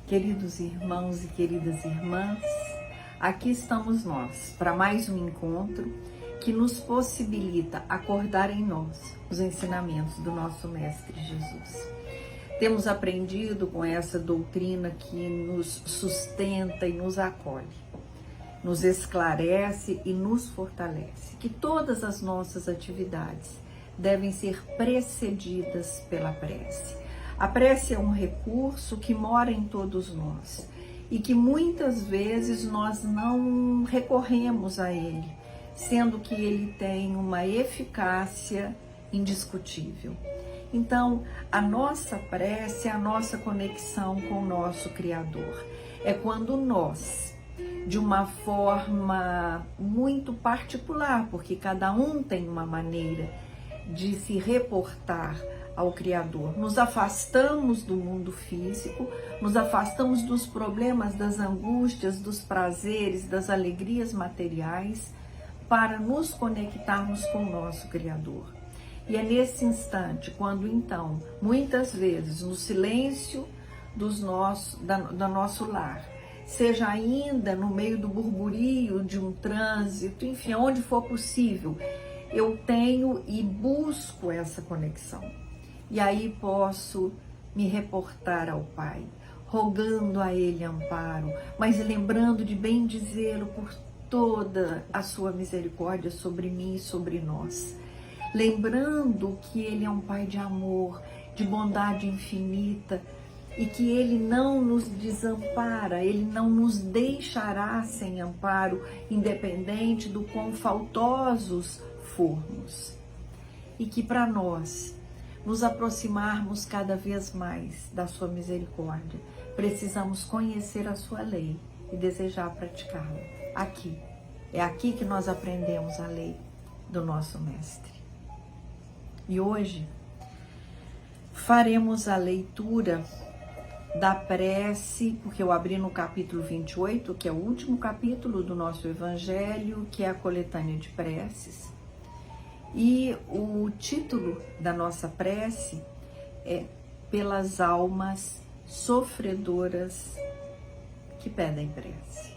Queridos irmãos e queridas irmãs, aqui estamos nós para mais um encontro que nos possibilita acordar em nós os ensinamentos do nosso Mestre Jesus. Temos aprendido com essa doutrina que nos sustenta e nos acolhe, nos esclarece e nos fortalece, que todas as nossas atividades devem ser precedidas pela prece. A prece é um recurso que mora em todos nós e que muitas vezes nós não recorremos a ele, sendo que ele tem uma eficácia indiscutível. Então, a nossa prece é a nossa conexão com o nosso Criador. É quando nós, de uma forma muito particular, porque cada um tem uma maneira de se reportar ao Criador, nos afastamos do mundo físico, nos afastamos dos problemas, das angústias, dos prazeres, das alegrias materiais, para nos conectarmos com o nosso Criador. E é nesse instante, quando então, muitas vezes, no silêncio do nosso lar, seja ainda no meio do burburinho de um trânsito, enfim, onde for possível, eu tenho e busco essa conexão. E aí posso me reportar ao Pai, rogando a Ele amparo, mas lembrando de bendizê-lo por toda a sua misericórdia sobre mim e sobre nós. Lembrando que Ele é um Pai de amor, de bondade infinita, e que Ele não nos desampara, Ele não nos deixará sem amparo, independente do quão faltosos formos. E que para nós nos aproximarmos cada vez mais da sua misericórdia, precisamos conhecer a sua lei e desejar praticá-la. Aqui, é aqui que nós aprendemos a lei do nosso Mestre. E hoje faremos a leitura da prece, porque eu abri no capítulo 28, que é o último capítulo do nosso Evangelho, que é a coletânea de preces. E o título da nossa prece é Pelas Almas Sofredoras que Pedem Prece.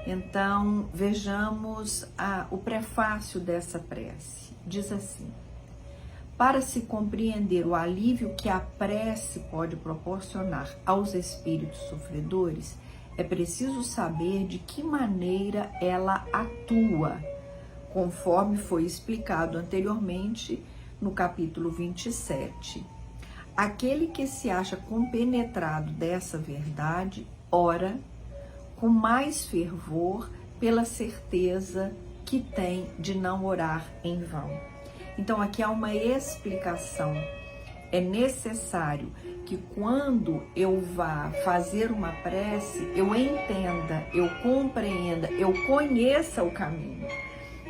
Então, vejamos o prefácio dessa prece. Diz assim: para se compreender o alívio que a prece pode proporcionar aos espíritos sofredores, é preciso saber de que maneira ela atua, conforme foi explicado anteriormente no capítulo 27. Aquele que se acha compenetrado dessa verdade, ora com mais fervor pela certeza que tem de não orar em vão. Então aqui há uma explicação. É necessário que quando eu vá fazer uma prece, eu entenda, eu compreenda, eu conheça o caminho.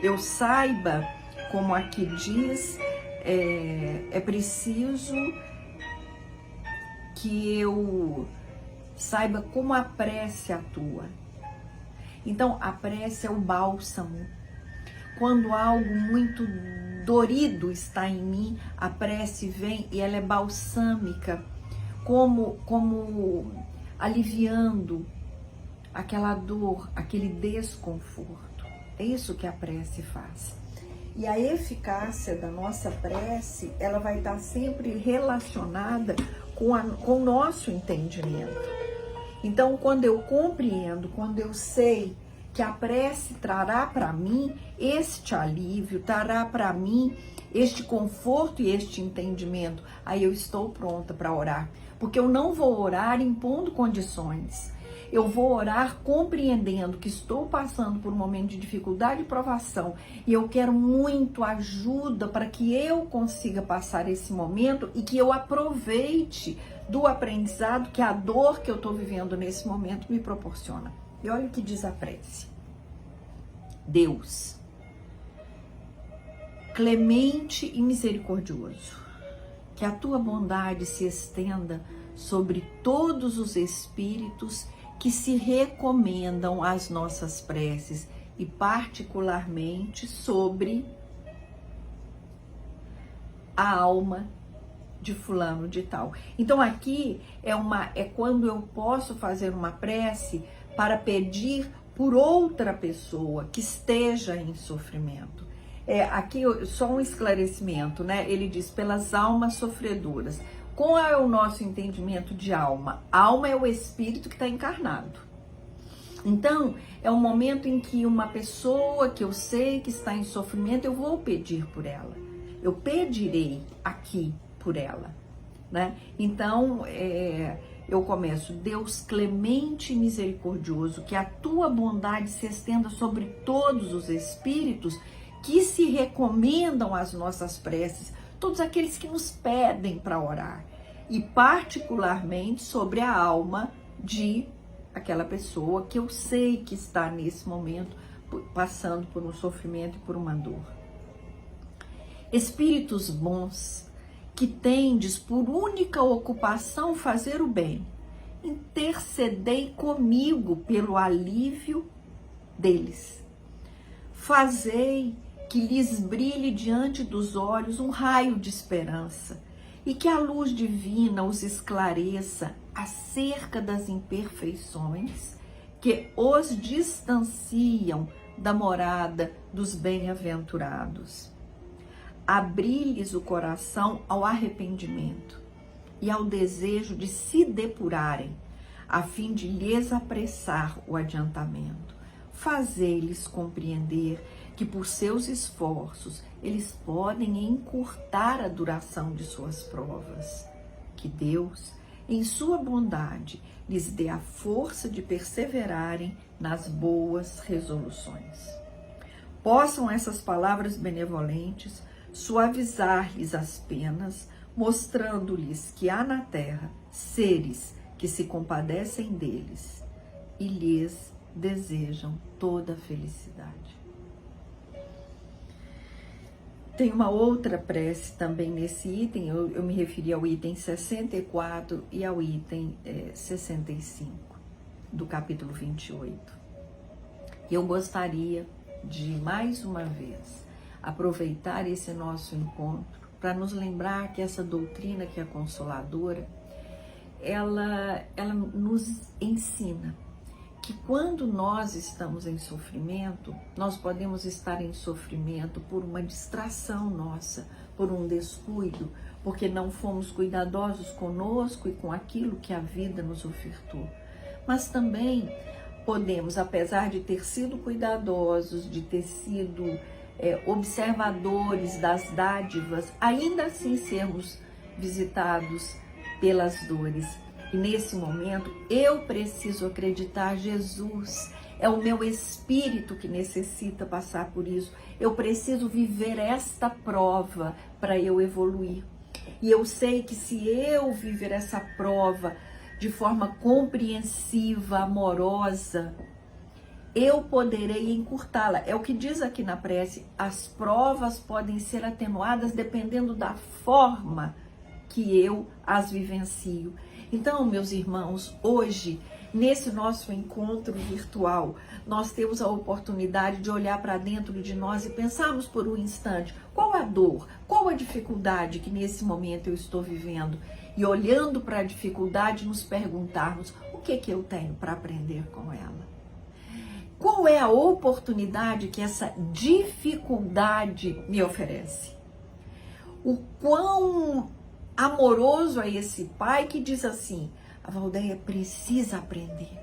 Eu saiba, como aqui diz, é preciso que eu saiba como a prece atua. Então, a prece é o bálsamo. Quando algo muito dorido está em mim, a prece vem e ela é balsâmica, como aliviando aquela dor, aquele desconforto. É isso que a prece faz. E a eficácia da nossa prece, ela vai estar sempre relacionada com o nosso entendimento. Então, quando eu compreendo, quando eu sei que a prece trará para mim este alívio, trará para mim este conforto e este entendimento, aí eu estou pronta para orar. Porque eu não vou orar impondo condições. Eu vou orar compreendendo que estou passando por um momento de dificuldade e provação e eu quero muito ajuda para que eu consiga passar esse momento e que eu aproveite do aprendizado que a dor que eu estou vivendo nesse momento me proporciona. E olha o que diz a prece. Deus, clemente e misericordioso, que a tua bondade se estenda sobre todos os espíritos que se recomendam às nossas preces e particularmente sobre a alma de fulano de tal. Então aqui é quando eu posso fazer uma prece para pedir por outra pessoa que esteja em sofrimento. Aqui só um esclarecimento, né? Ele diz pelas almas sofredoras. Qual é o nosso entendimento de alma? Alma é o espírito que está encarnado. Então, é um momento em que uma pessoa que eu sei que está em sofrimento, eu vou pedir por ela. Eu pedirei aqui por ela, né? Então, eu começo: Deus clemente e misericordioso, que a tua bondade se estenda sobre todos os espíritos que se recomendam às nossas preces, todos aqueles que nos pedem para orar, e particularmente sobre a alma de aquela pessoa que eu sei que está nesse momento passando por um sofrimento e por uma dor. Espíritos bons, que tendes por única ocupação fazer o bem, intercedei comigo pelo alívio deles. Fazei que lhes brilhe diante dos olhos um raio de esperança e que a luz divina os esclareça acerca das imperfeições que os distanciam da morada dos bem-aventurados. Abri-lhes o coração ao arrependimento e ao desejo de se depurarem, a fim de lhes apressar o adiantamento. Fazei-lhes compreender que por seus esforços eles podem encurtar a duração de suas provas. Que Deus, em sua bondade, lhes dê a força de perseverarem nas boas resoluções. Possam essas palavras benevolentes suavizar-lhes as penas, mostrando-lhes que há na terra seres que se compadecem deles e lhes desejam toda a felicidade. Tem uma outra prece também nesse item, eu me referi ao item 64 e ao item 65 do capítulo 28. Eu gostaria de, mais uma vez, aproveitar esse nosso encontro para nos lembrar que essa doutrina que é consoladora, ela nos ensina que quando nós estamos em sofrimento, nós podemos estar em sofrimento por uma distração nossa, por um descuido, porque não fomos cuidadosos conosco e com aquilo que a vida nos ofertou. Mas também podemos, apesar de ter sido cuidadosos, de ter sido observadores das dádivas, ainda assim sermos visitados pelas dores. E nesse momento, eu preciso acreditar: Jesus, é o meu espírito que necessita passar por isso. Eu preciso viver esta prova para eu evoluir. E eu sei que se eu viver essa prova de forma compreensiva, amorosa, eu poderei encurtá-la. É o que diz aqui na prece: as provas podem ser atenuadas dependendo da forma que eu as vivencio. Então, meus irmãos, hoje, nesse nosso encontro virtual, nós temos a oportunidade de olhar para dentro de nós e pensarmos por um instante: qual a dor, qual a dificuldade que nesse momento eu estou vivendo? E olhando para a dificuldade, nos perguntarmos: o que eu tenho para aprender com ela? Qual é a oportunidade que essa dificuldade me oferece? O quão amoroso é esse pai que diz assim: a Valdeia precisa aprender.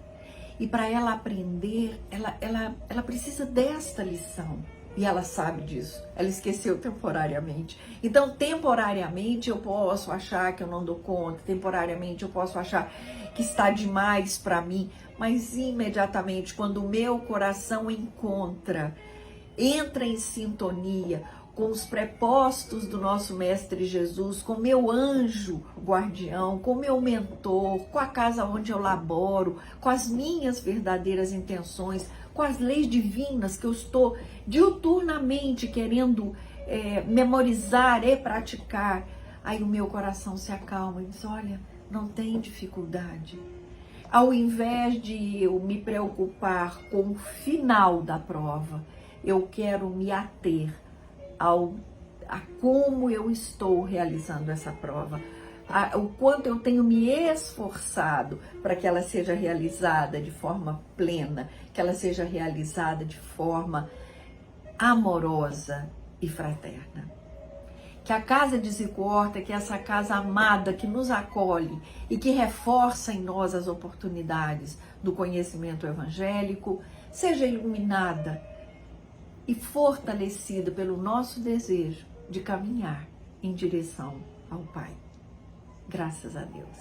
E para ela aprender, ela precisa desta lição. E ela sabe disso. Ela esqueceu temporariamente. Então, temporariamente eu posso achar que eu não dou conta. Temporariamente eu posso achar que está demais para mim. Mas imediatamente, quando o meu coração entra em sintonia com os prepostos do nosso Mestre Jesus, com meu anjo guardião, com meu mentor, com a casa onde eu laboro, com as minhas verdadeiras intenções, com as leis divinas que eu estou diuturnamente querendo memorizar e praticar, aí o meu coração se acalma e diz: olha, não tem dificuldade. Ao invés de eu me preocupar com o final da prova, eu quero me ater ao a como eu estou realizando essa prova, o quanto eu tenho me esforçado para que ela seja realizada de forma plena, que ela seja realizada de forma amorosa e fraterna. Que a casa de Zico Horta, que é essa casa amada que nos acolhe e que reforça em nós as oportunidades do conhecimento evangélico, seja iluminada e fortalecida pelo nosso desejo de caminhar em direção ao Pai. Graças a Deus.